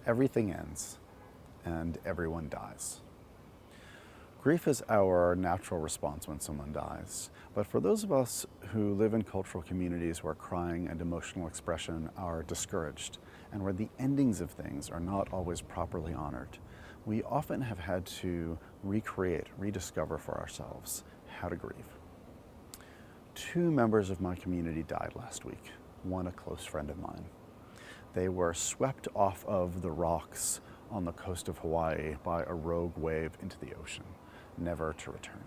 Everything ends and everyone dies. Grief is our natural response when someone dies, but for those of us who live in cultural communities where crying and emotional expression are discouraged and where the endings of things are not always properly honored, we often have had to recreate, rediscover for ourselves how to grieve. 2 members of my community died last week, one a close friend of mine. They were swept off of the rocks on the coast of Hawaii by a rogue wave into the ocean, never to return.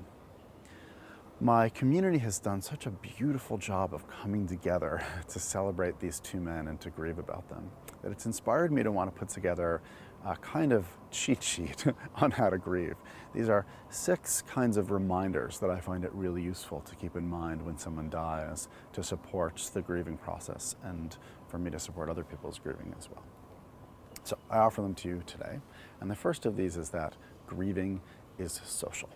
My community has done such a beautiful job of coming together to celebrate these 2 men and to grieve about them that it's inspired me to want to put together a kind of cheat sheet on how to grieve. These are 6 kinds of reminders that I find it really useful to keep in mind when someone dies to support the grieving process and for me to support other people's grieving as well. So I offer them to you today. And the first of these is that grieving is social.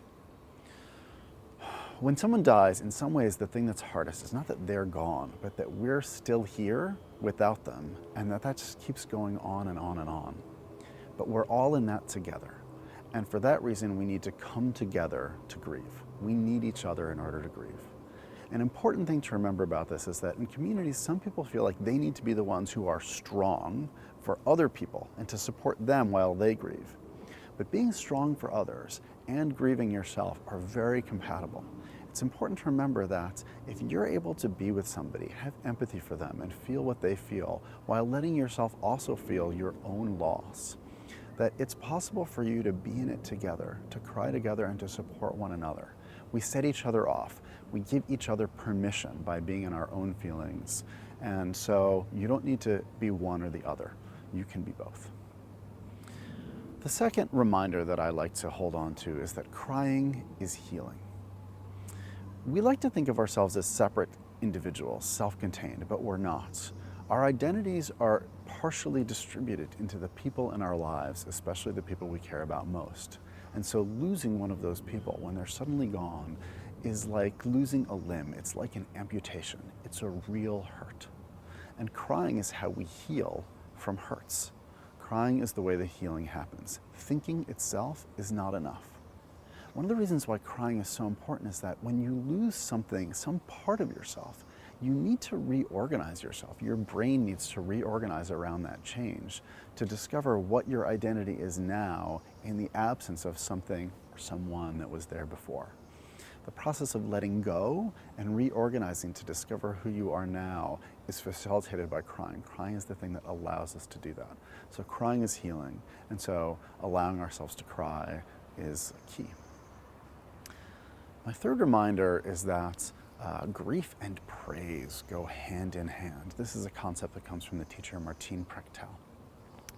When someone dies, in some ways, the thing that's hardest is not that they're gone, but that we're still here without them, and that just keeps going on and on and on. But we're all in that together. And for that reason, we need to come together to grieve. We need each other in order to grieve. An important thing to remember about this is that in communities, some people feel like they need to be the ones who are strong for other people and to support them while they grieve. But being strong for others and grieving yourself are very compatible. It's important to remember that if you're able to be with somebody, have empathy for them and feel what they feel while letting yourself also feel your own loss, that it's possible for you to be in it together, to cry together and to support one another. We set each other off. We give each other permission by being in our own feelings. And so you don't need to be one or the other. You can be both. The second reminder that I like to hold on to is that crying is healing. We like to think of ourselves as separate individuals, self-contained, but we're not. Our identities are partially distributed into the people in our lives, especially the people we care about most. And so losing one of those people when they're suddenly gone is like losing a limb. It's like an amputation. It's a real hurt. And crying is how we heal from hurts. Crying is the way the healing happens. Thinking itself is not enough. One of the reasons why crying is so important is that when you lose something, some part of yourself, you need to reorganize yourself. Your brain needs to reorganize around that change to discover what your identity is now in the absence of something or someone that was there before. The process of letting go and reorganizing to discover who you are now is facilitated by crying. Crying is the thing that allows us to do that. So crying is healing, and so allowing ourselves to cry is key. My third reminder is that grief and praise go hand in hand. This is a concept that comes from the teacher Martine Prechtel.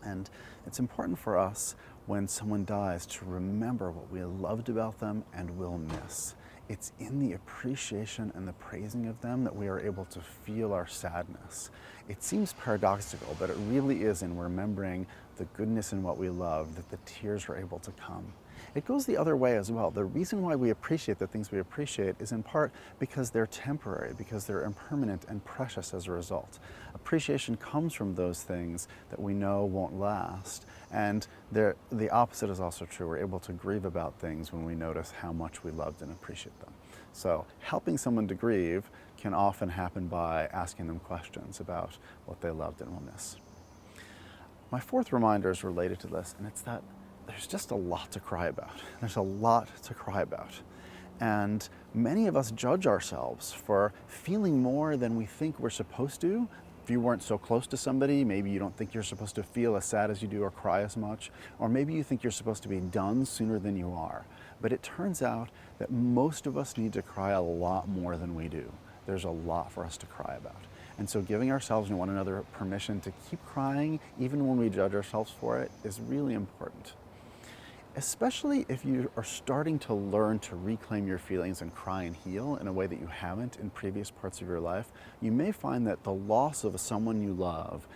And it's important for us when someone dies to remember what we loved about them and will miss. It's in the appreciation and the praising of them that we are able to feel our sadness. It seems paradoxical, but it really is in remembering the goodness in what we love that the tears are able to come. It goes the other way as well. The reason why we appreciate the things we appreciate is in part because they're temporary, because they're impermanent and precious as a result. Appreciation comes from those things that we know won't last. And the opposite is also true. We're able to grieve about things when we notice how much we loved and appreciate them. So helping someone to grieve can often happen by asking them questions about what they loved and will miss. My fourth reminder is related to this, and it's that there's just a lot to cry about. There's a lot to cry about. And many of us judge ourselves for feeling more than we think we're supposed to. If you weren't so close to somebody, maybe you don't think you're supposed to feel as sad as you do or cry as much, or maybe you think you're supposed to be done sooner than you are. But it turns out that most of us need to cry a lot more than we do. There's a lot for us to cry about. And so giving ourselves and one another permission to keep crying, even when we judge ourselves for it, is really important. Especially if you are starting to learn to reclaim your feelings and cry and heal in a way that you haven't in previous parts of your life, you may find that the loss of someone you love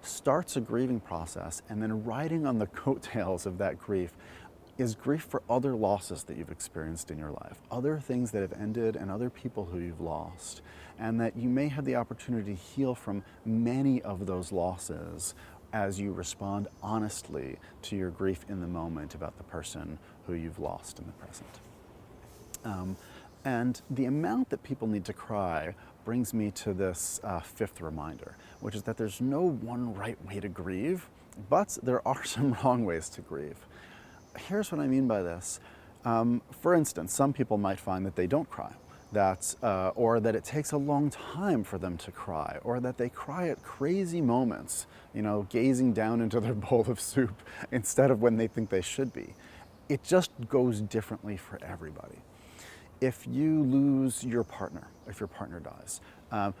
starts a grieving process, and then riding on the coattails of that grief is grief for other losses that you've experienced in your life, other things that have ended and other people who you've lost, and that you may have the opportunity to heal from many of those losses as you respond honestly to your grief in the moment about the person who you've lost in the present. And the amount that people need to cry brings me to this fifth reminder, which is that there's no one right way to grieve, but there are some wrong ways to grieve. Here's what I mean by this. For instance, some people might find that they don't cry, or that it takes a long time for them to cry, or that they cry at crazy moments, gazing down into their bowl of soup instead of when they think they should be. It just goes differently for everybody. If you lose your partner, if your partner dies,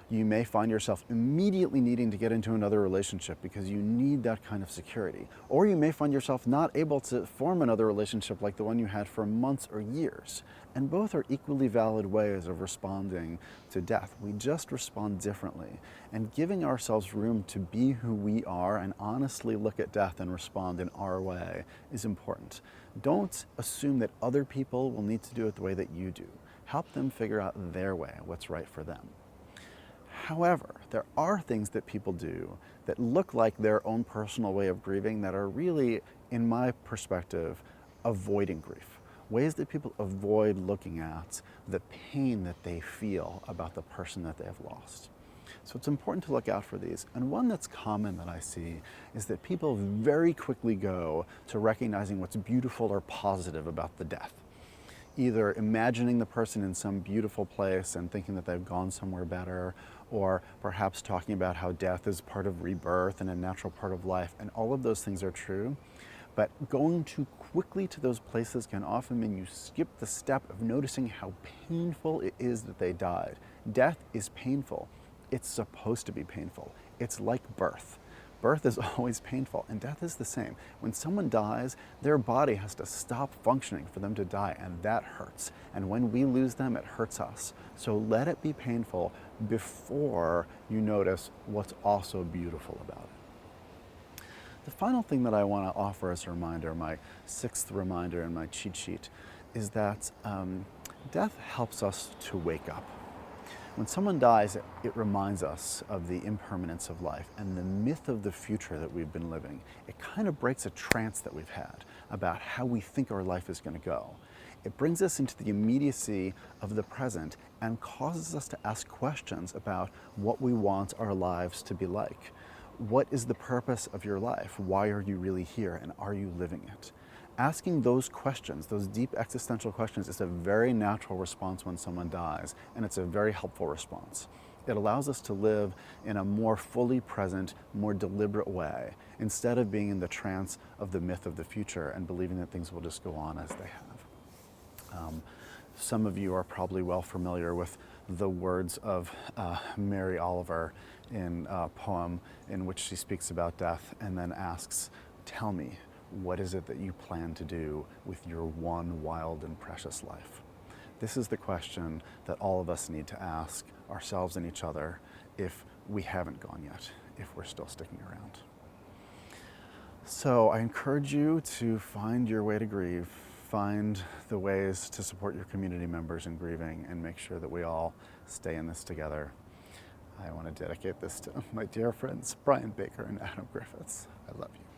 you may find yourself immediately needing to get into another relationship because you need that kind of security. Or you may find yourself not able to form another relationship like the one you had for months or years. And both are equally valid ways of responding to death. We just respond differently. And giving ourselves room to be who we are and honestly look at death and respond in our way is important. Don't assume that other people will need to do it the way that you do. Help them figure out their way, what's right for them. However, there are things that people do that look like their own personal way of grieving that are really, in my perspective, avoiding grief. Ways that people avoid looking at the pain that they feel about the person that they have lost. So it's important to look out for these. And one that's common that I see is that people very quickly go to recognizing what's beautiful or positive about the death. Either imagining the person in some beautiful place and thinking that they've gone somewhere better, or perhaps talking about how death is part of rebirth and a natural part of life. And all of those things are true. But going too quickly to those places can often mean you skip the step of noticing how painful it is that they died. Death is painful. It's supposed to be painful. It's like birth. Birth is always painful, and death is the same. When someone dies, their body has to stop functioning for them to die, and that hurts. And when we lose them, it hurts us. So let it be painful before you notice what's also beautiful about it. The final thing that I want to offer as a reminder, my sixth reminder in my cheat sheet, is that death helps us to wake up. When someone dies, it reminds us of the impermanence of life and the myth of the future that we've been living. It kind of breaks a trance that we've had about how we think our life is going to go. It brings us into the immediacy of the present and causes us to ask questions about what we want our lives to be like. What is the purpose of your life? Why are you really here, and are you living it? Asking those questions, those deep existential questions, is a very natural response when someone dies, and it's a very helpful response. It allows us to live in a more fully present, more deliberate way, instead of being in the trance of the myth of the future and believing that things will just go on as they have. Some of you are probably well familiar with the words of Mary Oliver in a poem in which she speaks about death and then asks, "Tell me, what is it that you plan to do with your one wild and precious life?" This is the question that all of us need to ask ourselves and each other if we haven't gone yet, if we're still sticking around. So I encourage you to find your way to grieve, find the ways to support your community members in grieving, and make sure that we all stay in this together. I want to dedicate this to my dear friends, Brian Baker and Adam Griffiths. I love you.